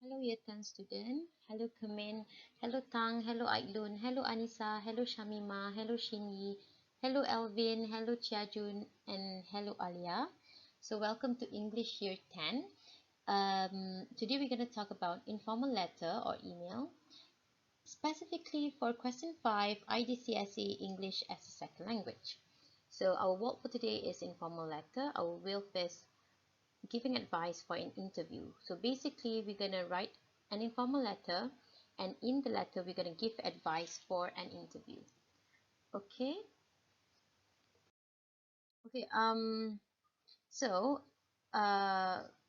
Hello, Year 10 student. Hello, Kamin. Hello, Tang. Hello, Aitlun. Hello, Anissa. Hello, Shamima. Hello, Shinyi. Hello, Elvin. Hello, Chiajun. And hello, Alia. So, welcome to English Year 10. Today, we're going to talk about informal letter or email, specifically for question 5, IDCSE English as a second language. So, our word for today is informal letter. Our will is giving advice for an interview. So basically, we're going to write an informal letter, and in the letter, we're going to give advice for an interview. Okay. Okay. So,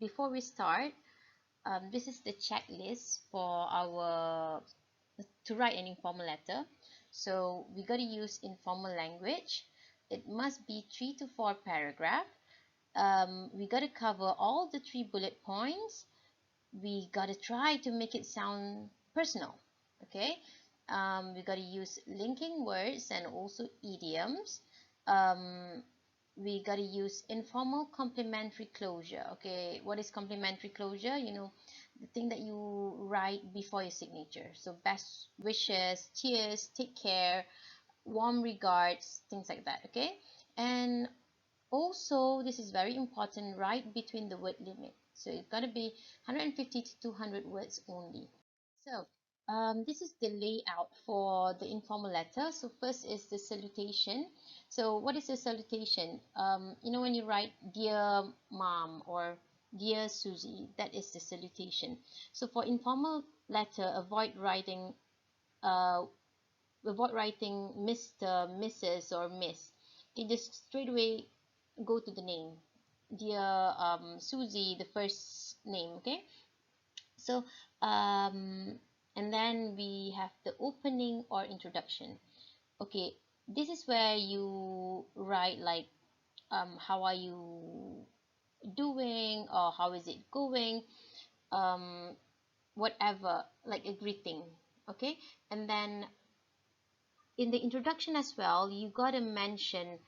before we start, this is the checklist for our to write an informal letter. So we got to use informal language. It must be 3 to 4 paragraph. We got to cover all the 3 bullet points. We gotta try to make it sound personal. Okay. We gotta use linking words and also idioms. um, we gotta use informal complementary closure. Okay, what is complementary closure? The thing that you write before your signature. So best wishes, cheers, take care, warm regards, things like that. Okay. And also, this is very important, right between the word limit. So it's got to be 150 to 200 words only. So this is the layout for the informal letter. So first is the salutation. So what is the salutation? When you write dear mom or dear Susie, that is the salutation. So for informal letter, uh, avoid writing Mr., Mrs., or Miss. Okay, just straight away go to the name. Dear Susie, the first name. Okay. So and then we have the opening or introduction. Okay, this is where you write like how are you doing, or how is it going, um whatever, like a greeting. Okay. And then in the introduction as well, you got to mention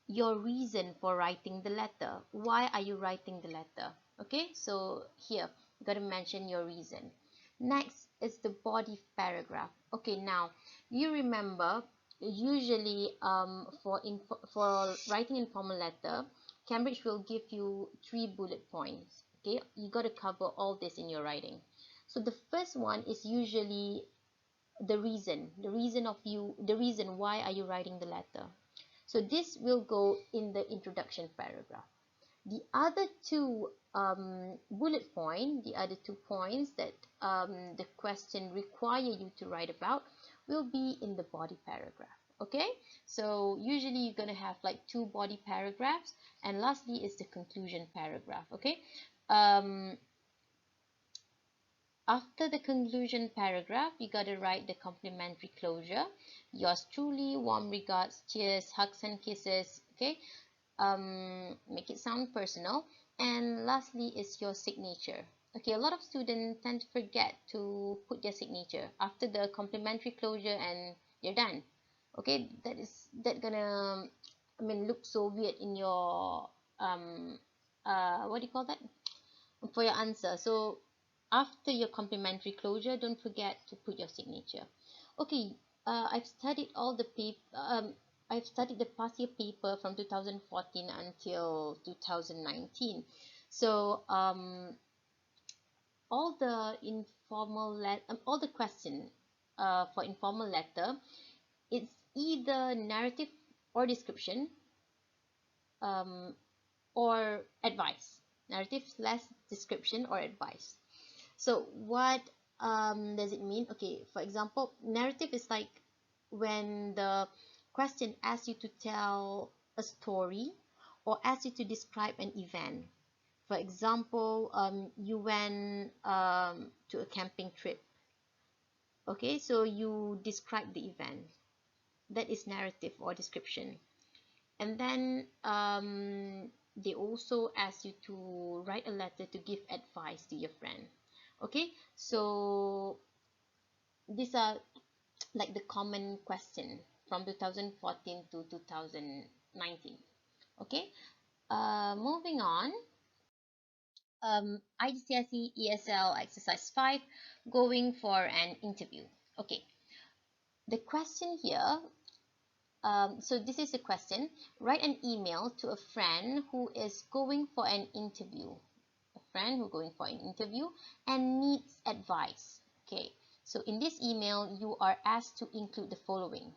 your reason for writing the letter. Why are you writing the letter? Okay, so here you got to mention your reason. Next is the body paragraph. Okay, now you remember, usually for writing informal letter, Cambridge will give you 3 bullet points. Okay, you got to cover all this in your writing. So the first one is usually the reason why are you writing the letter. So this will go in the introduction paragraph. The other two the other 2 points that the question require you to write about will be in the body paragraph. Okay, so usually you're going to have like 2 body paragraphs, and lastly is the conclusion paragraph. Okay. um, After the conclusion paragraph, you got to write the complimentary closure. Yours truly, warm regards, cheers, hugs and kisses. Okay. Make it sound personal. And lastly is your signature. Okay, a lot of students tend to forget to put their signature after the complimentary closure, and you're done. Okay, that gonna, look so weird in your what do you call that, for your answer. So after your complimentary closure, don't forget to put your signature. Okay, I've studied the past year paper from 2014 until 2019. So all the question for informal letter, it's either narrative or description, um, or advice. Narrative less description or advice. So what does it mean? Okay, for example, narrative is like when the question asks you to tell a story or asks you to describe an event. For example, you went to a camping trip. Okay, so you describe the event. That is narrative or description. And then they also ask you to write a letter to give advice to your friend. Okay, so these are like the common question from 2014 to 2019. Okay. Moving on. IGCSE ESL exercise 5, going for an interview. Okay, the question here, so this is the question: write an email to a friend who is going for an interview. A friend who going for an interview and needs advice. Okay, so in this email, you are asked to include the following.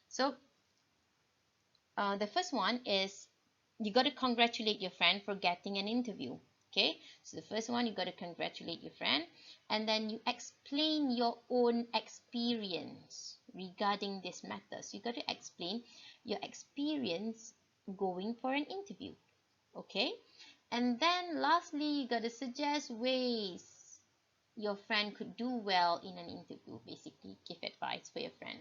So the first one is you got to congratulate your friend for getting an interview. Okay, so the first one, you got to congratulate your friend, and then you explain your own experience regarding this matter. So you got to explain your experience going for an interview. Okay, and then lastly, you got to suggest ways your friend could do well in an interview. Basically, give advice for your friend.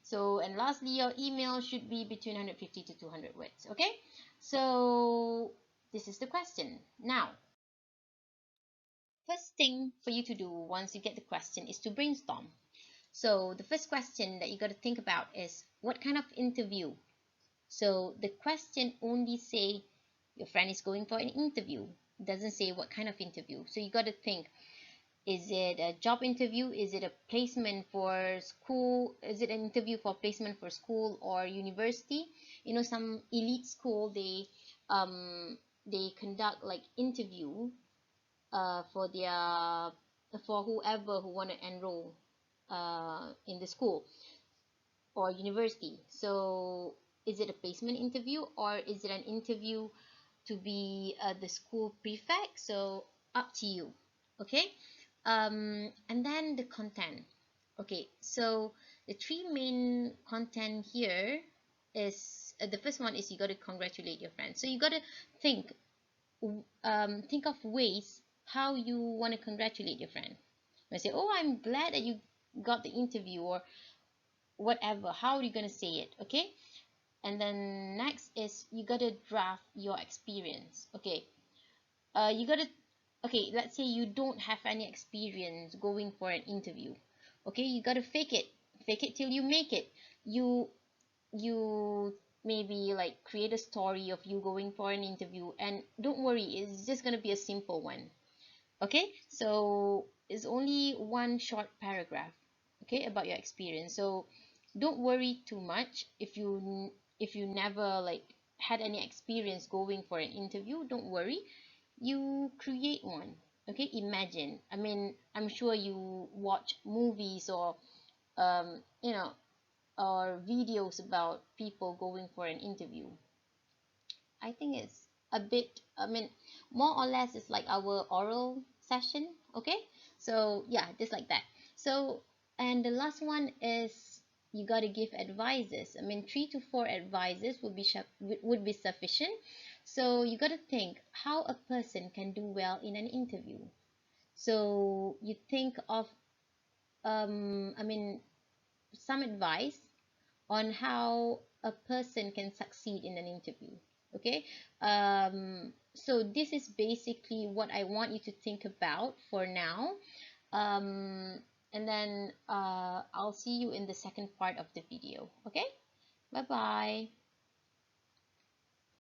So, and lastly, your email should be between 150 to 200 words. Okay, so this is the question. Now, first thing for you to do once you get the question is to brainstorm. So the first question that you got to think about is what kind of interview. So the question only say your friend is going for an interview. It doesn't say what kind of interview. So you got to think, is it a job interview? Is it a placement for school? Is it an interview for placement for school or university? You know, some elite school, they conduct like interview for their, for whoever who want to enroll in the school or university. So is it a placement interview or is it an interview to be the school prefect? So up to you. Okay, and then the content. Okay, so the three main content here is the first one is you got to congratulate your friend. So you got to think think of ways how you want to congratulate your friend. You say, oh, I'm glad that you got the interview, or whatever. How are you going to say it? Okay, and then next is you got to draft your experience. Okay, you got to, okay, let's say you don't have any experience going for an interview. Okay, you got to fake it till you make it. You maybe like create a story of you going for an interview, and don't worry, it's just going to be a simple one. Okay, so it's only one short paragraph, okay, about your experience. So don't worry too much if you never like had any experience going for an interview. Don't worry, you create one. Okay, imagine, I mean, I'm sure you watch movies or you know, or videos about people going for an interview. I think it's a bit, I mean, more or less it's like our oral session. Okay, so yeah, just like that. So, and the last one is you got to give advices. I mean, 3 to 4 advices would be sufficient. So you got to think how a person can do well in an interview. So you think of I mean, some advice on how a person can succeed in an interview. Okay, so this is basically what I want you to think about for now. And then I'll see you in the second part of the video. Okay, bye bye.